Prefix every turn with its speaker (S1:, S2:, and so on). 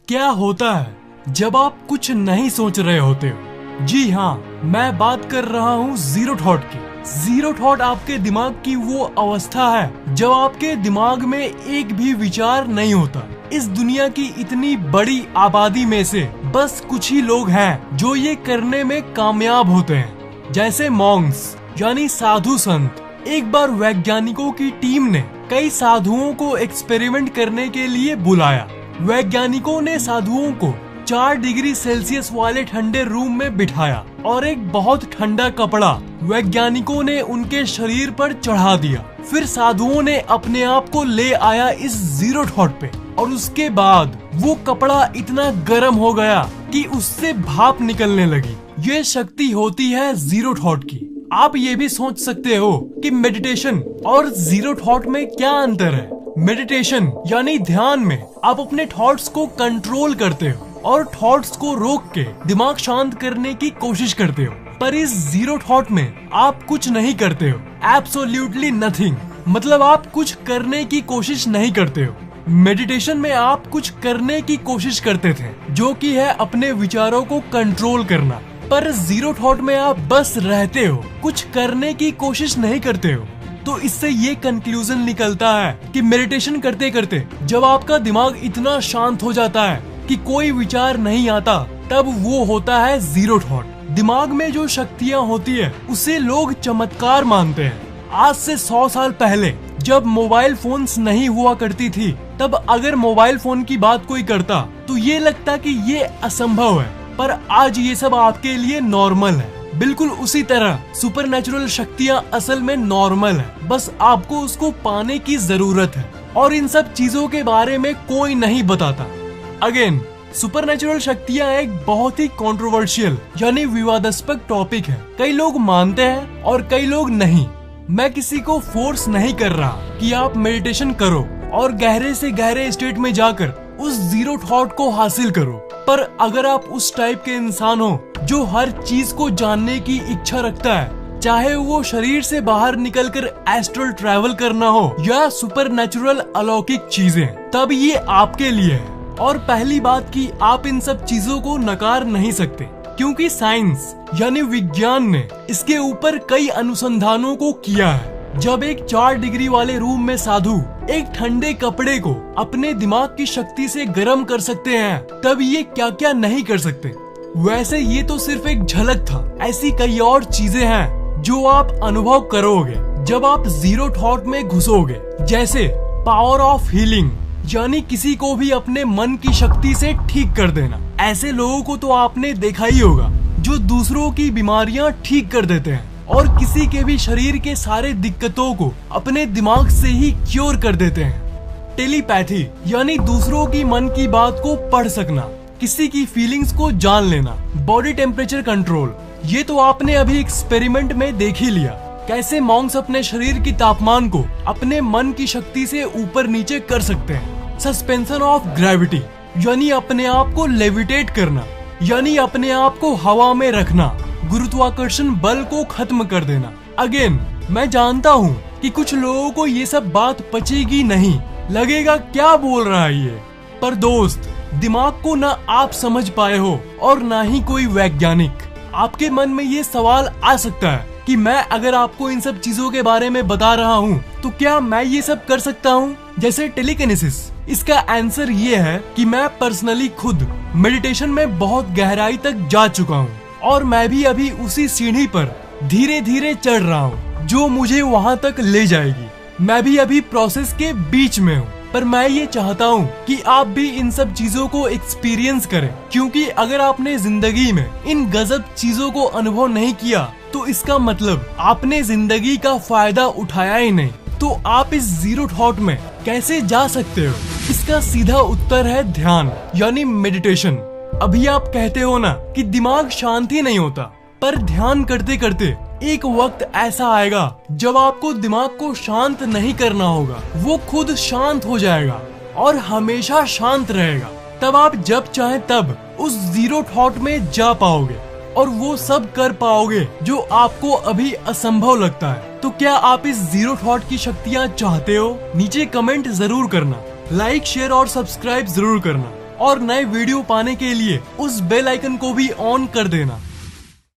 S1: क्या होता है जब आप कुछ नहीं सोच रहे होते हो? जी हाँ, मैं बात कर रहा हूँ जीरो थॉट की। जीरो थॉट आपके दिमाग की वो अवस्था है जब आपके दिमाग में एक भी विचार नहीं होता। इस दुनिया की इतनी बड़ी आबादी में से बस कुछ ही लोग हैं जो ये करने में कामयाब होते हैं, जैसे मॉन्क्स यानी साधु संत। एक बार वैज्ञानिकों की टीम ने कई साधुओं को एक्सपेरिमेंट करने के लिए बुलाया। वैज्ञानिकों ने साधुओं को 4 डिग्री सेल्सियस वाले ठंडे रूम में बिठाया और एक बहुत ठंडा कपड़ा वैज्ञानिकों ने उनके शरीर पर चढ़ा दिया। फिर साधुओं ने अपने आप को ले आया इस जीरो थॉट पे और उसके बाद वो कपड़ा इतना गर्म हो गया कि उससे भाप निकलने लगी। ये शक्ति होती है जीरो थॉट की। आप ये भी सोच सकते हो कि मेडिटेशन और जीरो थॉट में क्या अंतर है। मेडिटेशन यानी ध्यान में आप अपने थॉट्स को कंट्रोल करते हो और थॉट्स को रोक के दिमाग शांत करने की कोशिश करते हो। पर इस जीरो थॉट में आप कुछ नहीं करते हो, एब्सोल्युटली नथिंग। मतलब आप कुछ करने की कोशिश नहीं करते हो। मेडिटेशन में आप कुछ करने की कोशिश करते थे, जो कि है अपने विचारों को कंट्रोल करना। पर जीरो थॉट में आप बस रहते हो, कुछ करने की कोशिश नहीं करते हो। तो इससे ये कंक्लूजन निकलता है कि मेडिटेशन करते करते जब आपका दिमाग इतना शांत हो जाता है कि कोई विचार नहीं आता, तब वो होता है जीरो थॉट। दिमाग में जो शक्तियाँ होती है उसे लोग चमत्कार मानते हैं। आज से 100 साल पहले जब मोबाइल फोन्स नहीं हुआ करती थी, तब अगर मोबाइल फोन की बात कोई करता तो ये लगता कि ये असंभव है। पर आज ये सब आपके लिए नॉर्मल है। बिल्कुल उसी तरह सुपरनैचुरल शक्तियाँ असल में नॉर्मल है, बस आपको उसको पाने की जरूरत है। और इन सब चीजों के बारे में कोई नहीं बताता। अगेन, सुपरनैचुरल शक्तियाँ एक बहुत ही कंट्रोवर्शियल यानी विवादास्पद टॉपिक है। कई लोग मानते हैं और कई लोग नहीं। मैं किसी को फोर्स नहीं कर रहा कि आप मेडिटेशन करो और गहरे से गहरे स्टेट में जाकर उस जीरो थॉट को हासिल करो। पर अगर आप उस टाइप के इंसान हो जो हर चीज को जानने की इच्छा रखता है, चाहे वो शरीर से बाहर निकलकर एस्ट्रल ट्रैवल करना हो या सुपरनैचुरल अलौकिक चीजें, तब ये आपके लिए है। और पहली बात कि आप इन सब चीजों को नकार नहीं सकते, क्योंकि साइंस यानी विज्ञान ने इसके ऊपर कई अनुसंधानों को किया है। जब एक 4 डिग्री वाले रूम में साधु एक ठंडे कपड़े को अपने दिमाग की शक्ति से गर्म कर सकते हैं, तब ये क्या क्या नहीं कर सकते। वैसे ये तो सिर्फ एक झलक था, ऐसी कई और चीजें हैं जो आप अनुभव करोगे जब आप जीरो थॉट में घुसोगे। जैसे पावर ऑफ हीलिंग, यानी किसी को भी अपने मन की शक्ति से ठीक कर देना। ऐसे लोगों को तो आपने देखा ही होगा जो दूसरों की बीमारियां ठीक कर देते हैं और किसी के भी शरीर के सारे दिक्कतों को अपने दिमाग से ही क्योर कर देते हैं। टेलीपैथी यानी दूसरों की मन की बात को पढ़ सकना, किसी की फीलिंग्स को जान लेना। बॉडी टेम्परेचर कंट्रोल, ये तो आपने अभी एक्सपेरिमेंट में देख ही लिया, कैसे मॉन्क्स अपने शरीर की तापमान को अपने मन की शक्ति से ऊपर नीचे कर सकते हैं। सस्पेंशन ऑफ ग्रेविटी यानी अपने आप को लेविटेट करना, यानी अपने आप को हवा में रखना, गुरुत्वाकर्षण बल को खत्म कर देना। अगेन, मैं जानता हूँ कि कुछ लोगों को ये सब बात पचेगी नहीं, लगेगा क्या बोल रहा है ये। पर दोस्त, दिमाग को ना आप समझ पाए हो और ना ही कोई वैज्ञानिक। आपके मन में ये सवाल आ सकता है कि मैं अगर आपको इन सब चीजों के बारे में बता रहा हूँ तो क्या मैं ये सब कर सकता हूँ, जैसे टेलीकिनेसिस। इसका आंसर ये है कि मैं पर्सनली खुद मेडिटेशन में बहुत गहराई तक जा चुका हूँ और मैं भी अभी उसी सीढ़ी पर धीरे धीरे चढ़ रहा हूँ जो मुझे वहाँ तक ले जाएगी। मैं भी अभी प्रोसेस के बीच में हूँ, पर मैं ये चाहता हूँ कि आप भी इन सब चीजों को एक्सपीरियंस करें, क्योंकि अगर आपने जिंदगी में इन गजब चीजों को अनुभव नहीं किया तो इसका मतलब आपने जिंदगी का फायदा उठाया ही नहीं। तो आप इस जीरो थॉट में कैसे जा सकते हो? इसका सीधा उत्तर है ध्यान यानी मेडिटेशन। अभी आप कहते हो ना कि दिमाग शांत ही नहीं होता, पर ध्यान करते करते एक वक्त ऐसा आएगा जब आपको दिमाग को शांत नहीं करना होगा, वो खुद शांत हो जाएगा और हमेशा शांत रहेगा। तब आप जब चाहे तब उस जीरो थॉट में जा पाओगे और वो सब कर पाओगे जो आपको अभी असंभव लगता है। तो क्या आप इस जीरो थॉट की शक्तियाँ चाहते हो? नीचे कमेंट जरूर करना, लाइक शेयर और सब्सक्राइब जरूर करना। और नए वीडियो पाने के लिए उस बेल आइकन को भी ऑन कर देना।